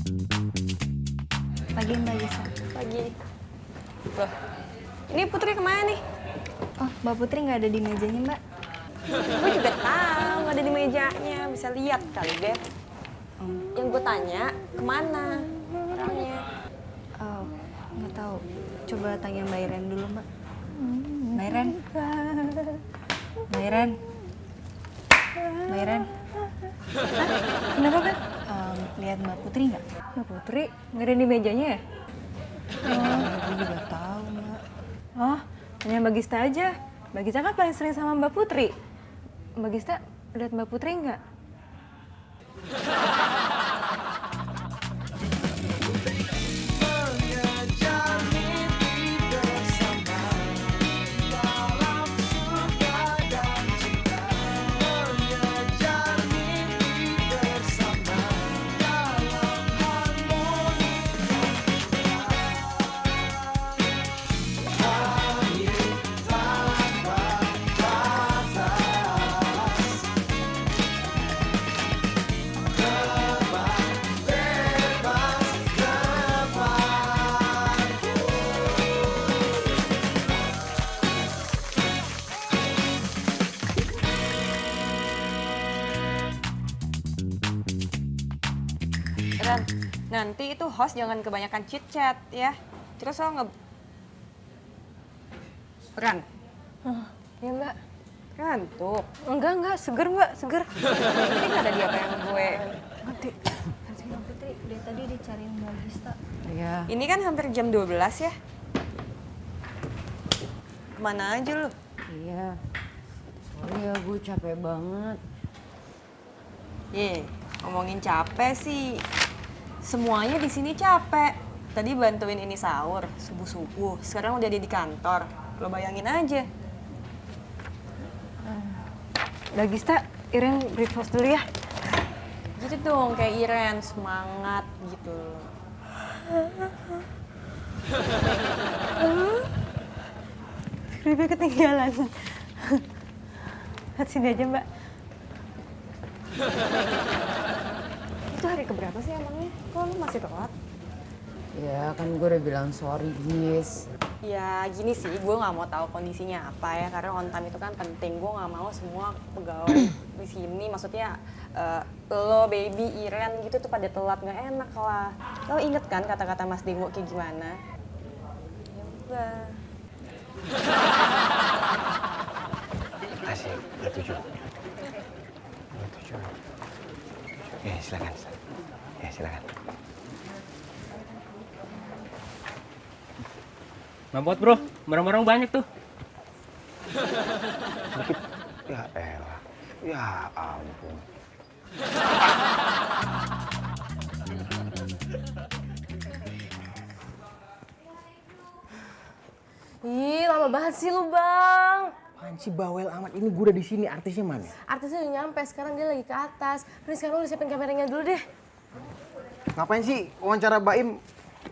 Pagi Mbak Gisa. Pagi. Loh, ini Putri kemana nih? Oh, Mbak Putri nggak ada di mejanya Mbak. Gue juga tahu nggak ada di mejanya, bisa lihat kali deh. Yang gue tanya, kemana orangnya? Oh, nggak tahu. Coba tanya Mbak Iren dulu Mbak. Mbak Iren. Mbak Iren. Mbak Iren. Kenapa kan? Lihat Mbak Putri nggak? Mbak Putri nggak ada di mejanya ya? Aku juga tahu Mbak. Oh, tanya Mbak Gista aja. Mbak Gista kan paling sering sama Mbak Putri. Mbak Gista lihat Mbak Putri nggak? Ren, nanti itu host jangan kebanyakan chit chat ya. Terus lo Ren, Ya Mbak. ngantuk. Enggak, seger Mbak, seger. Ini nggak ada di apa yang gue. Ngerti. Mbak Putri dari tadi dicariin Mbak Gista. Iya. Ini kan hampir jam 12 ya. Kemana aja lu? Iya. Sorry ya, gue capek banget. Ngomongin capek sih. Semuanya di sini capek. Tadi bantuin ini sahur, subuh-subuh. Sekarang udah di kantor. Lo bayangin aja. Mbak Gista, Iren breakfast dulu ya. Gitu dong, kayak Iren, semangat gitu. Ribet ketinggalan. Lihat sini aja Mbak. Itu hari keberapa sih emangnya? Kok lu masih telat? Ya kan gue udah bilang sorry, Gis. Ya gini sih, gue nggak mau tahu kondisinya apa ya, karena on time itu kan penting. Gue nggak mau semua pegawai di sini, maksudnya lo, baby, Iren gitu tuh pada telat, nggak enak lah. Lo inget kan kata-kata Mas Dewo kayak gimana? Ya udah. Asik, bertujuh. Ya, silakan. Ya, silakan. Mabot bro, barang-barang banyak tuh. Dikit. Ya elah. Ya ampun. Ih, lama banget sih lu, Bang. Apaan sih bawel amat? Ini gue udah di sini, artisnya mana? Artisnya udah nyampe, sekarang dia lagi ke atas. Ini sekarang lu siapin kameranya dulu deh. Ngapain sih wawancara Baim?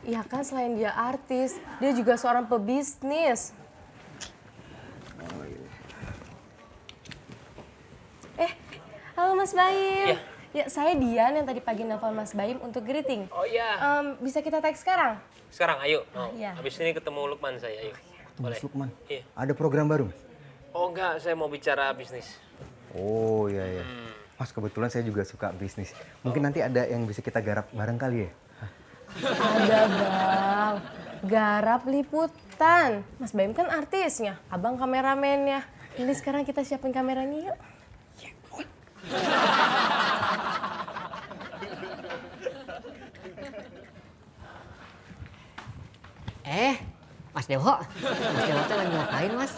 Iya kan, selain dia artis, dia juga seorang pebisnis. Halo Mas Baim. Iya. Ya, saya Dian yang tadi pagi nelfon Mas Baim untuk greeting. Oh iya. Bisa kita tag sekarang? Sekarang ayo. iya. Habis ini ketemu Lukman saya, ayo. Boleh. Lukman. Iya. Ada program baru? Oh enggak, saya mau bicara bisnis. Oh iya. Mas, kebetulan saya juga suka bisnis. Mungkin nanti ada yang bisa kita garap bareng kali ya? Ada Bang. Garap liputan. Mas Baim kan artisnya, Abang kameramennya. Ini sekarang kita siapin kameranya yuk. Mas Dewo. Mas Dewo tuh lagi ngapain, Mas?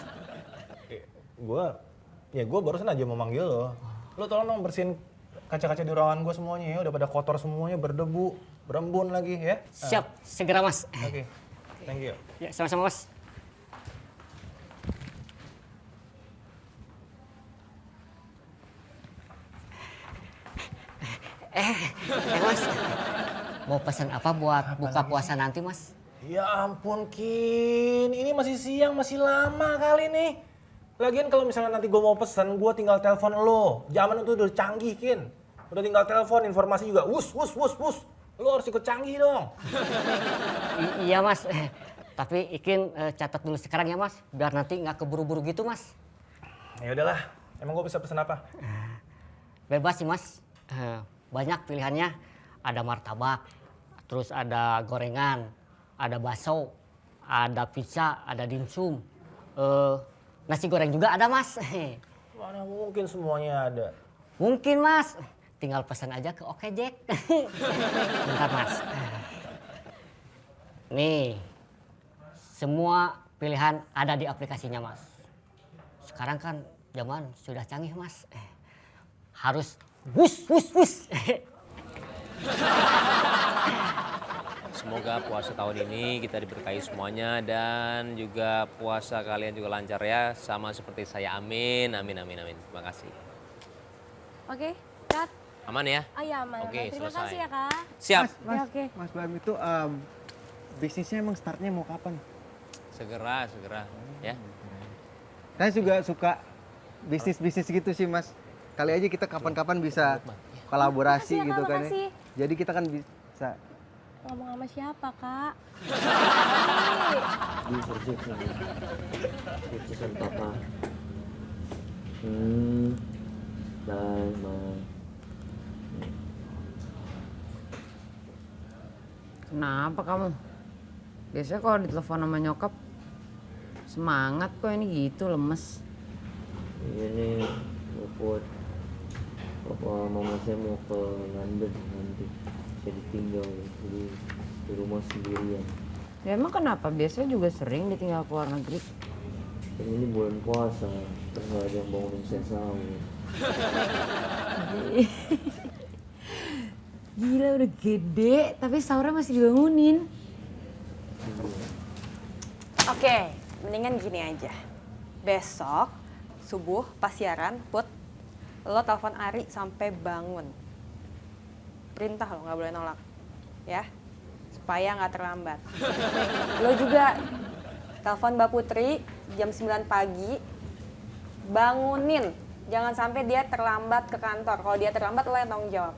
Gue barusan aja mau manggil lo. Lo tolong dong bersihin kaca-kaca di ruangan gue semuanya ya. Udah pada kotor semuanya, berdebu, berembun lagi ya. Siap, segera Mas. Oke, thank you. Ya, sama-sama Mas. Mas, mau pesan apa buat buka puasa nanti Mas? Ya ampun Kin, ini masih siang, masih lama kali nih. Lagian kalau misalnya nanti gue mau pesen, gue tinggal telepon lo. Zaman itu udah canggih Kin. Udah tinggal telepon, informasi juga wus. Lu harus ikut canggih dong. Iya mas, tapi Ikin catat dulu sekarang ya mas, biar nanti nggak keburu-buru gitu mas. Ya udahlah, emang gue bisa pesen apa? Bebas sih mas, banyak pilihannya. Ada martabak, terus ada gorengan, ada bakso, ada pizza, ada dimsum. Nasi goreng juga ada mas. Mana mungkin semuanya ada. Mungkin mas, tinggal pesan aja ke Oke Jack. Bentar mas. Nih, semua pilihan ada di aplikasinya mas. Sekarang kan zaman sudah canggih mas. Harus wus wus wus. Semoga puasa tahun ini kita diberkahi semuanya dan juga puasa kalian juga lancar ya, sama seperti saya. Amin, amin, amin, amin. Terima kasih. Oke, Kak. Aman ya? Oh iya, aman. Oke, Terima selesai. kasih ya, Kak. Siap. Mas, oke. Mas Bam itu bisnisnya emang startnya mau kapan? Segera, ya. Saya juga suka bisnis-bisnis gitu sih mas. Kali aja kita kapan-kapan bisa kolaborasi Makasih ya, Kak, gitu kan makasih. ya. Jadi kita kan bisa. Ngomong sama siapa, Kak? Keputusan papa. Bye, ma. Kenapa kamu? Biasanya kalau ditelepon sama nyokap semangat kok, ini gitu lemes. Iya nih, buat papa mama saya mau ke London nanti. Saya ditinggal jadi di rumah sendirian. Ya emang kenapa? Biasanya juga sering ditinggal ke luar negeri. Dan ini bulan puasa, terus nggak ada yang bangunin saya sahur. Gila udah gede, tapi sahurnya masih dibangunin. Oke, mendingan gini aja. Besok subuh pas siaran, Put, lo telepon Ari sampai bangun. Perintah lo nggak boleh nolak, ya, supaya nggak terlambat. Lo juga telepon Mbak Putri jam 9 pagi, bangunin. Jangan sampai dia terlambat ke kantor. Kalau dia terlambat lo yang tanggung jawab.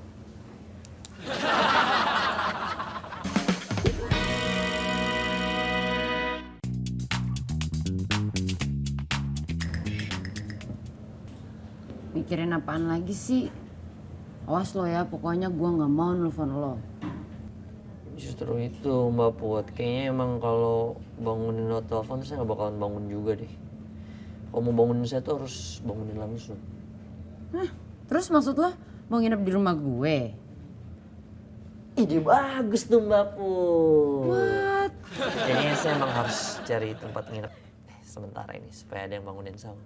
Mikirin apaan lagi sih? Awas lo ya, pokoknya gua nggak mau nelfon lo. Justru itu Mbak Put, kayaknya emang kalau bangunin lo telepon saya nggak bakalan bangun juga deh. Kalau mau bangunin saya tuh harus bangunin langsung. Hah? Terus maksud lo mau nginep di rumah gue? Ide bagus tuh Mbak Put. What? Kayaknya saya emang harus cari tempat nginep sementara ini supaya ada yang bangunin sahur.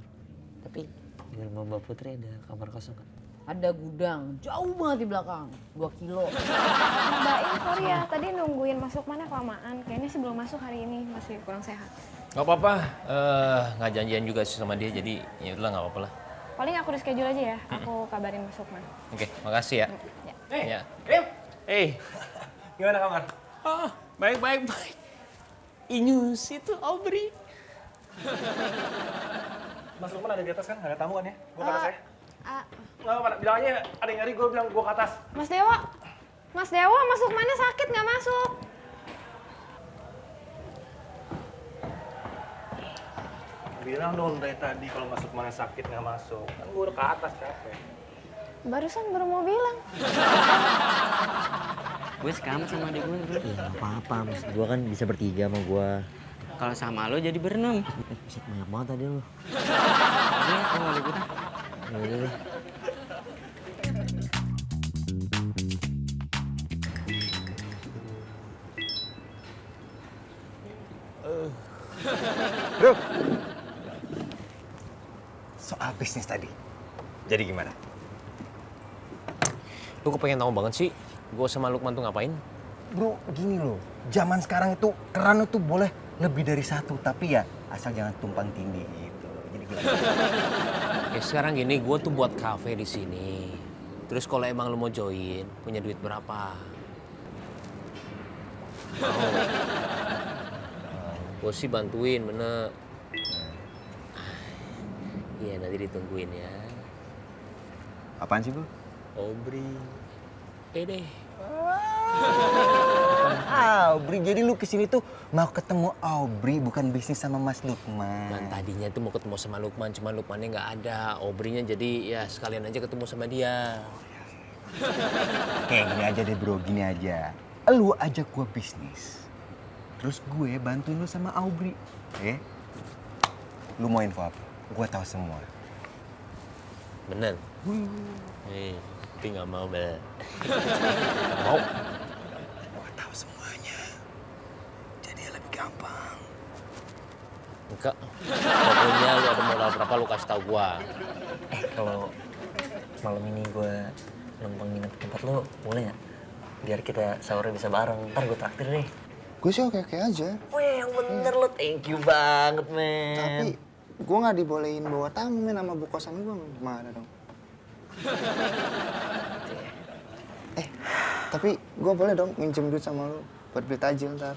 Tapi di rumah Mbak Putri ada kamar kosong kan? Ada gudang, jauh banget di belakang, 2 kilo. Mbak In, sorry ya, tadi nungguin masuk mana kelamaan. Kayaknya sih belum masuk hari ini, masih kurang sehat. Gak apa-apa, nggak janjian juga sih sama dia, jadi ya udahlah nggak apa-apa lah. Paling aku reschedule aja ya, aku kabarin masuk man. Oke, makasih ya. Ya. Gimana kabar? Baik. Inyus itu Aubrey. Mas Lukman ada di atas kan? Ada tamu kan ya? Gue ke atas ya. Nggak apa-apa, bilang aja ada yang nyari, gue bilang gue ke atas. Mas Dewa, masuk mana sakit nggak masuk? Bilang dong dari tadi kalau masuk mana sakit nggak masuk. Kan gue udah ke atas capek. Barusan baru mau bilang. Gue sekamat sama adik gue bro. Ya nggak apa-apa, mas gue kan bisa bertiga sama gue. Kalau sama lo jadi berenam. Buset banyak banget tadi lu. Oke, lo mau liputan? Ya udah deh. Bro, soal bisnis tadi, jadi gimana? Lu kepengen tahu banget sih, gue sama Lukman tuh ngapain? Bro, gini loh, zaman sekarang itu keran itu boleh lebih dari satu, tapi ya asal jangan tumpang tindih gitu. Jadi gimana? Ya sekarang gini, gue tuh buat kafe di sini. Terus kalau emang lu mau join, punya duit berapa? Mau? Gue sih bantuin, bener. Iya, nanti ditungguin ya. Apaan sih, Bro? Aubrey. Deh. Aubrey, jadi lu kesini tuh mau ketemu Aubrey, bukan bisnis sama Mas Lukman. Dan tadinya tuh mau ketemu sama Lukman, cuman Lukmannya nggak ada. Aubrey-nya jadi ya sekalian aja ketemu sama dia. Kayak gini aja deh bro, gini aja. Lu ajak gua bisnis. Terus gue bantuin lu sama Aubrey. Lu mau info apa? Gua tahu semua. Bener? Tapi nggak mau, Be. Mau? Gua tahu semuanya. Jadi lebih gampang. Enggak. Pokoknya lu ada modal berapa lu kasih tahu gua. Kalau malam ini gue numpang nginep di tempat lo, boleh nggak? Biar kita sahurnya bisa bareng. Ntar gue traktir deh. Gue sih oke-oke aja. Weh, yang bener lo. Thank you banget, men. Tapi gue nggak dibolehin bawa tamu men sama bu kosan gue, gimana dong? Tapi gue boleh dong minjem duit sama lu buat beli tajil ntar.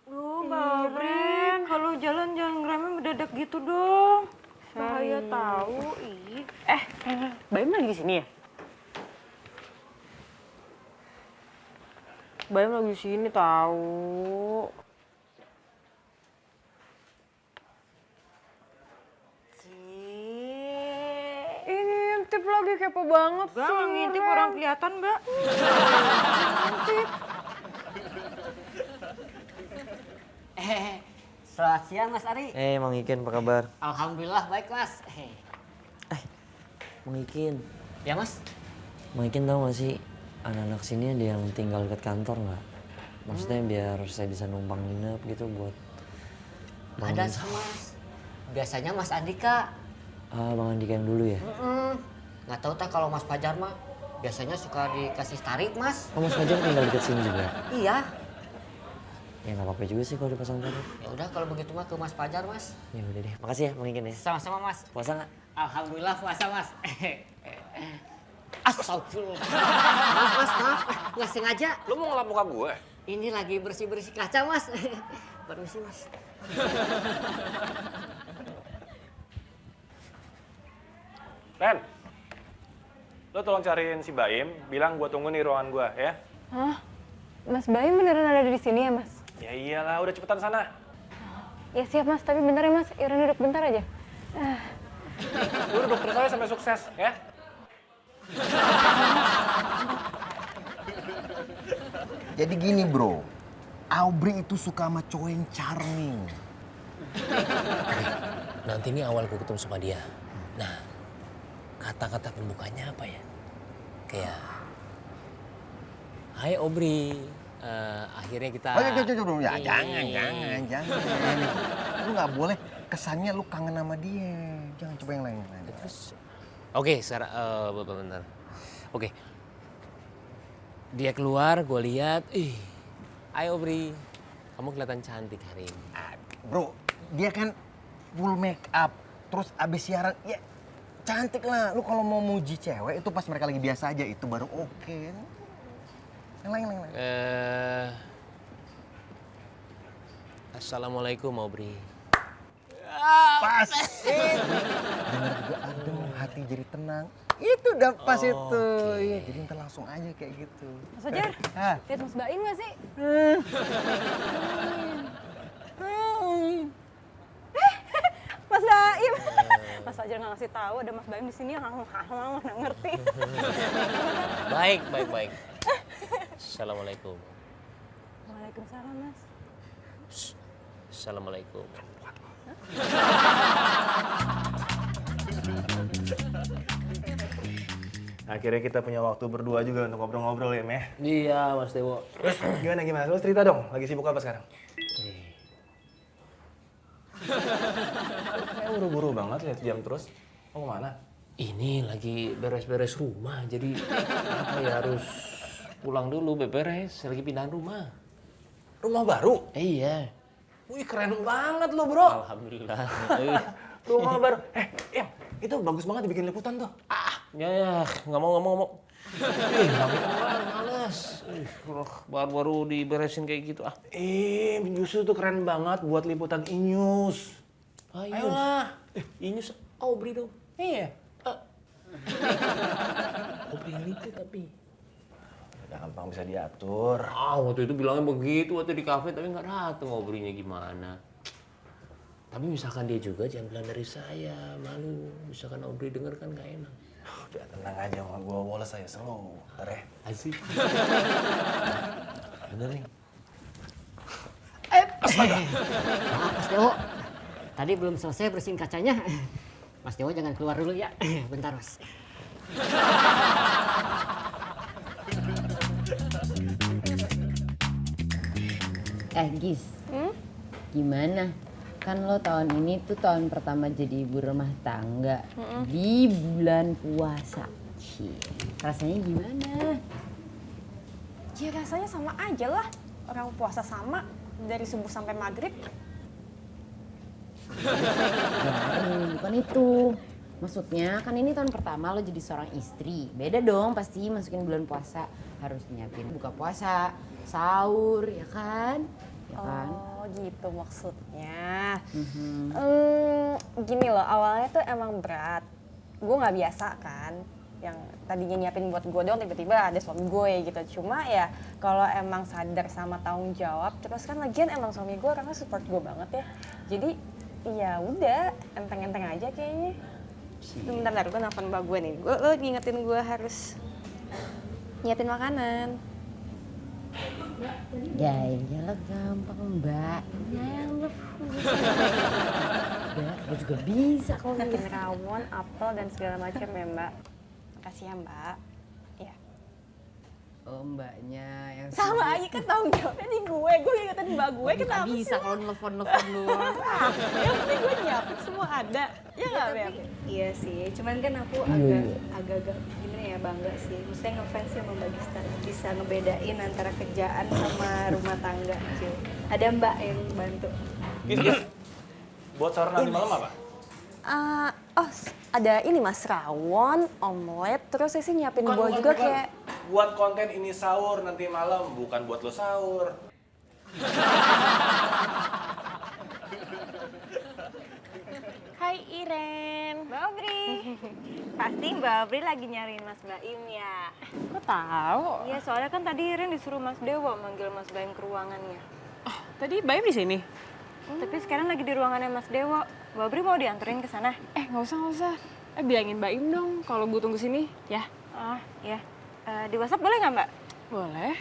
Duh, Mbak Brin, kalau jalan jangan ngeremeh mendadak gitu dong. Bahaya tahu, ih. Baim lagi di sini ya? Baim lagi di sini tahu. Ini ngintip lagi kepo banget sih. Gak ngintip orang kelihatan, Mbak. Ngintip. Selamat siang Mas Ari. Mang Ikin, apa kabar? Alhamdulillah baik Mas. Mang Ikin. Ya Mas? Mang Ikin tahu nggak sih, anak-anak sini ada yang tinggal dekat kantor nggak? Maksudnya biar saya bisa numpang nginep gitu buat... Ada sih Mas. Biasanya Mas Andika. Bang Andika yang dulu ya? Nggak tahu tak kalau Mas Fajar mah biasanya suka dikasih tarik Mas. Oh, Mas Fajar tinggal dekat sini juga? Iya. Ya nggak apa-apa juga sih kalau dipasang tarif. Ya udah kalau begitu mah ke Mas Fajar Mas. Ya udah deh, makasih ya Mang Ikin ya. Sama-sama Mas. Puasa nggak? Alhamdulillah puasa Mas. Astagfirullah. Maaf Mas, maaf. Nggak sengaja. Lu mau ngelap muka gue? Ini lagi bersih-bersih kaca Mas. Permisi Mas. Ren, lo tolong cariin si Baim, bilang gue tunggu di ruangan gue ya. Hah? Mas Baim beneran ada di sini ya, Mas? Ya iyalah, udah cepetan sana. Ya siap, Mas. Tapi bentar ya, Mas. Iren duduk bentar aja. Lu duduk terus aja sampai sukses ya. Jadi gini bro, Aubrey itu suka sama cowok yang charming. Nanti ini awal gue ketemu sama dia. Nah, kata-kata pembukanya apa ya? Kayak, Hai Aubrey, akhirnya kita... Ya jangan. Lu nggak boleh kesannya lu kangen sama dia. Jangan coba yang lain. Terus, oke, sekarang, bentar. Oke, dia keluar, gue lihat, Hai Aubrey, kamu kelihatan cantik hari ini. Bro, dia kan full make up, terus abis siaran, ya cantik lah. Lu kalau mau muji cewek itu pas mereka lagi biasa aja, itu baru oke. Yang lain. Assalamualaikum Aubrey. Pas. Dengar juga adem, hati jadi tenang. Itu udah pas itu. Iya, jadi ntar langsung aja kayak gitu. Mas Fajar, lihat Mas Baim nggak sih? Mas Baim. Mas Fajar nggak ngasih tahu ada Mas Baim di sini, nggak ngerti. Baik. Assalamualaikum. Waalaikumsalam, Mas. Assalamualaikum. Akhirnya kita punya waktu berdua juga untuk ngobrol-ngobrol ya, Meh. Iya, Mas Dewo. Terus gimana? Lu cerita dong, lagi sibuk apa sekarang? Kayak buru-buru banget lihat jam terus. Mau kemana? Ini lagi beres-beres rumah, jadi apa ya harus pulang dulu beres, lagi pindahan rumah. Rumah baru? Iya. Wih, keren banget lo, bro. Alhamdulillah. Rumah baru. Im, itu bagus banget dibikin liputan tuh. Ya, nggak mau. Males. Baru-baru diberesin kayak gitu. Justru tuh keren banget buat liputan e-news. Ayolah. Ini Aubrey dong. Iya. Aubrey yang liput tapi. Gampang bisa diatur. Waktu itu bilangnya begitu waktu di kafe tapi nggak datang Aubrey-nya gimana. Tapi misalkan dia juga jangan bilang dari saya, malu. Misalkan Aubrey denger kan nggak enak. Udah tenang aja sama gue, Wallace saya slow. Ntar ya. Asik. Bener nih. Astaga. Maaf Mas Dewo. Tadi belum selesai bersihin kacanya. Mas Dewo jangan keluar dulu ya. Bentar Mas. Gis, gimana? Kan lo tahun ini tuh tahun pertama jadi ibu rumah tangga di bulan puasa. Rasanya gimana? Ya rasanya sama aja lah. Orang puasa sama dari subuh sampai maghrib. Bukan itu. Maksudnya kan ini tahun pertama lo jadi seorang istri. Beda dong pasti masukin bulan puasa. Harus nyiapin buka puasa, sahur, ya kan? Ya kan? Oh gitu maksudnya. Gini loh, awalnya tuh emang berat. Gue nggak biasa kan. Yang tadinya nyiapin buat gue doang tiba-tiba ada suami gue gitu. Cuma ya kalau emang sadar sama tanggung jawab, terus kan lagian emang suami gue orangnya support gue banget ya. Jadi ya udah enteng-enteng aja kayaknya. Bentar, gue nelfon mbak gue nih. Lo ngingetin gue harus nyiapin makanan. Ya iyalah gampang mbak. Mbak, gue juga bisa kalau Bikin rawon, apel, dan segala macam ya mbak. Makasih ya mbak. Ya. Oh mbaknya yang Sama aja kan tanggung jawabnya di gue ngingetin mbak gue kenapa sih? bisa kalau nelfon-nelfon doang. Yang penting gue nyiapin semua ada. Ya nggak Beb? Iya sih, cuman kan aku agak-agak gimana ya, bangga sih. Maksudnya ngefans sama Mbak Gista, bisa ngebedain antara kerjaan sama rumah tangga. Cuy. Ada Mbak yang bantu. Gis. Buat sahur nanti malam apa? Ada ini mas, rawon, omelet, terus saya sih nyiapin buah juga kayak. Buat konten ini sahur nanti malam, bukan buat lo sahur. Hai Iren. Mbak Obri. Pasti Mbak Obri lagi nyariin Mas Baim ya. Kok tahu? Iya, soalnya kan tadi Iren disuruh Mas Dewa manggil Mas Baim ke ruangannya. Tadi Baim di sini. Tapi sekarang lagi di ruangannya Mas Dewa. Mbak Obri mau dianterin ke sana? Nggak usah. Bilangin Baim dong kalau gue tunggu sini, ya. Oh, iya. Di WhatsApp boleh nggak Mbak? Boleh.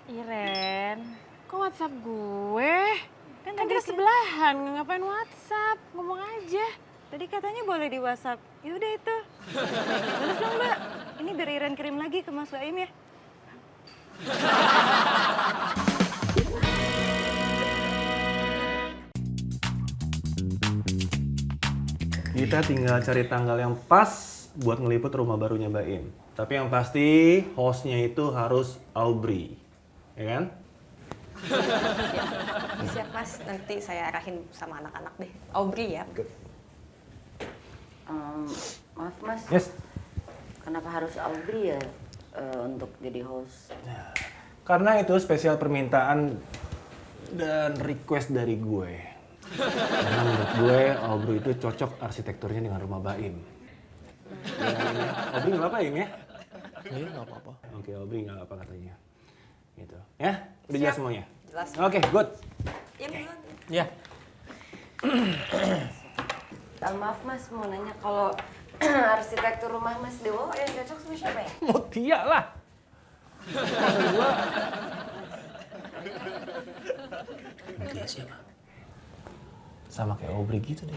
Iren. Kok WhatsApp gue? Kan Kan kita sebelahan, ngapain WhatsApp? Ngomong aja. Tadi katanya boleh di WhatsApp. Yaudah itu. Balas dong Mbak. Ini biar Iren kirim lagi ke Mas Baim ya. Kita tinggal cari tanggal yang pas buat ngeliput rumah barunya Baim. Tapi yang pasti hostnya itu harus Aubrey, ya kan? Siap mas, nanti saya arahin sama anak-anak deh. Aubrey ya. Maaf mas, Yes. kenapa harus Aubrey ya untuk jadi host? Karena itu spesial permintaan dan request dari gue. Karena menurut gue Aubrey itu cocok arsitekturnya dengan rumah Baim. Aubrey nggak apa-apa ya? Iya nggak apa-apa. Oke, Aubrey nggak apa-apa katanya. Gitu. Ya, udah jelas semuanya? Jelas. Oke, good. Ya. Maaf mas, mau nanya kalau arsitektur rumah Mas Dewo yang cocok sama siapa ya? Mutia lah. Maksud gue, Dia siapa? sama kayak Aubrey gitu deh.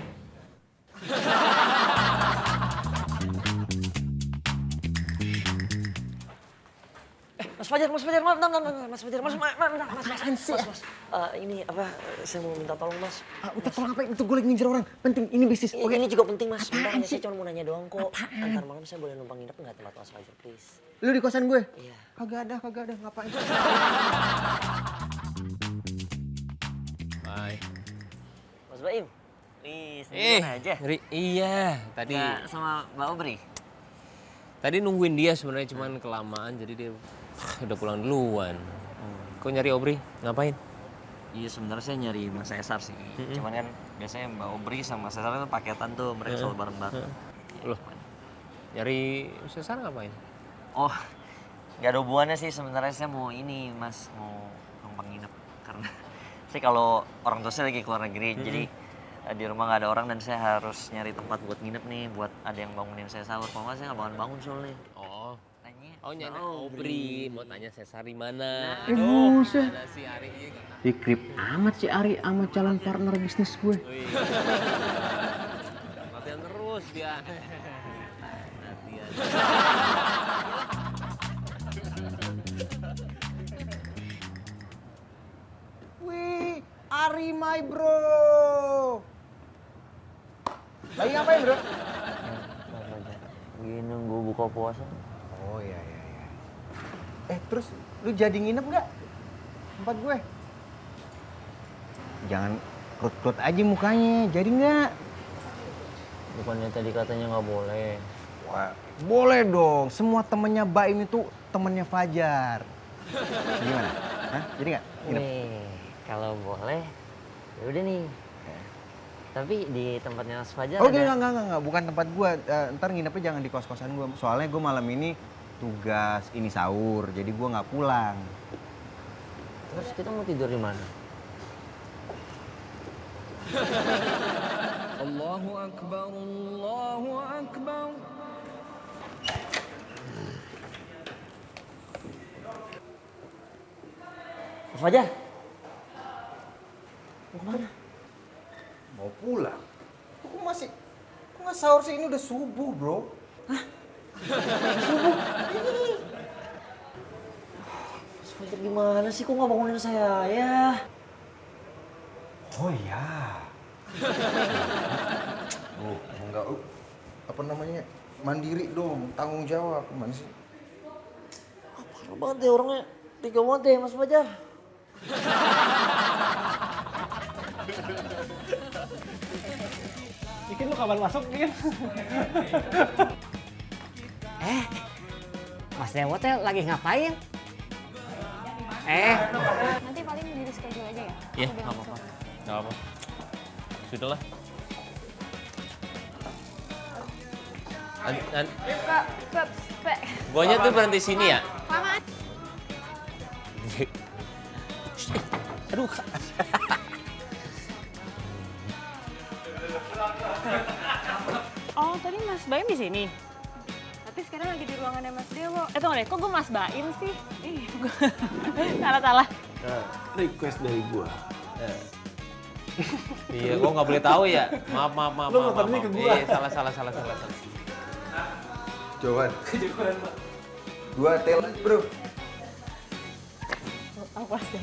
Mas Fajar, Mas, ini apa? Saya mau minta tolong Mas. Minta tolong apa? Itu gue lagi ngincer orang. Penting, ini bisnis. Oke. Ini juga penting Mas. Sebentar, saya cuma mau nanya doang kok. Antar malam saya boleh numpang nginep nggak tempat Mas Fajar, please? Lu di kosan gue? Iya. Kagak ada. Ngapain? Bye. Mas Baim. Nih, sendirian aja. Iya. Tadi Nggak sama Mbak Aubrey. nungguin dia sebenarnya cuman kelamaan jadi dia Udah pulang duluan. Kok nyari Obri? Ngapain? Iya sebenarnya saya nyari Mas Cesar sih. Cuman kan biasanya Mbak Obri sama Mas Cesar itu paketan tuh, mereka selalu bareng-bareng. Loh, nyari Cesar ngapain? Oh, nggak ada hubungannya sih sebenarnya saya mau ini Mas, mau numpang nginep karena saya kalau orang tua saya lagi keluar negeri, jadi di rumah nggak ada orang dan saya harus nyari tempat buat nginep nih, buat ada yang bangunin saya sahur. Kalau nggak saya nggak bangun soalnya. Oh nyari Obri, mau tanya Cesar di mana? Buset. Mana si Ari? Dikrip amat si Ari sama calon partner bisnis gue. Latihan terus dia. Latihan. Wih, Ari my bro. Lagi ngapain bro? Lagi nunggu buka puasa. Oh iya. Terus lu jadi nginep nggak tempat gue? Jangan krut-krut aja mukanya, jadi nggak? Bukannya tadi katanya nggak boleh. Wah, boleh dong. Semua temennya Baim itu temennya Fajar. Gimana? Hah? Jadi nggak? Nginep? Nih, kalau boleh, ya udah nih. Tapi di tempatnya Mas Fajar Oh ada. enggak. Bukan tempat gue. Ntar nginepnya jangan di kos-kosan gue. Soalnya gue malam ini tugas ini sahur, jadi gue nggak pulang. Terus kita mau tidur di mana? Allahu Akbar, Allahu Akbar. Mas Fajar. Mau kemana? Mau pulang? Kok nggak sahur sih? Ini udah subuh bro. Subuh? Mas Fajar gimana sih? Kok nggak bangunin saya ya? Oh iya. Enggak, apa namanya, mandiri dong, tanggung jawab. Gimana sih? Parah banget deh orangnya. Tiga banget deh Mas Fajar. Ikin lu kapan masuk, Ikin? Mas Dewo teh lagi ngapain? Nanti paling di reschedule aja ya? Iya, nggak apa-apa. Nggak apa-apa. Sudahlah. Guanya tuh berhenti sini ya? Paman. Aduh. Oh, tadi Mas Baim di sini. Tapi sekarang lagi di ruangannya Mas Dewo. Tunggu deh, kok gue Mas Baim sih? Salah. Nah, request dari gua. Iya, kok nggak boleh tahu ya? Maaf. Lu ngapain ke gua? Iya, salah. Jawaban. Dua tel bro. Awas deh.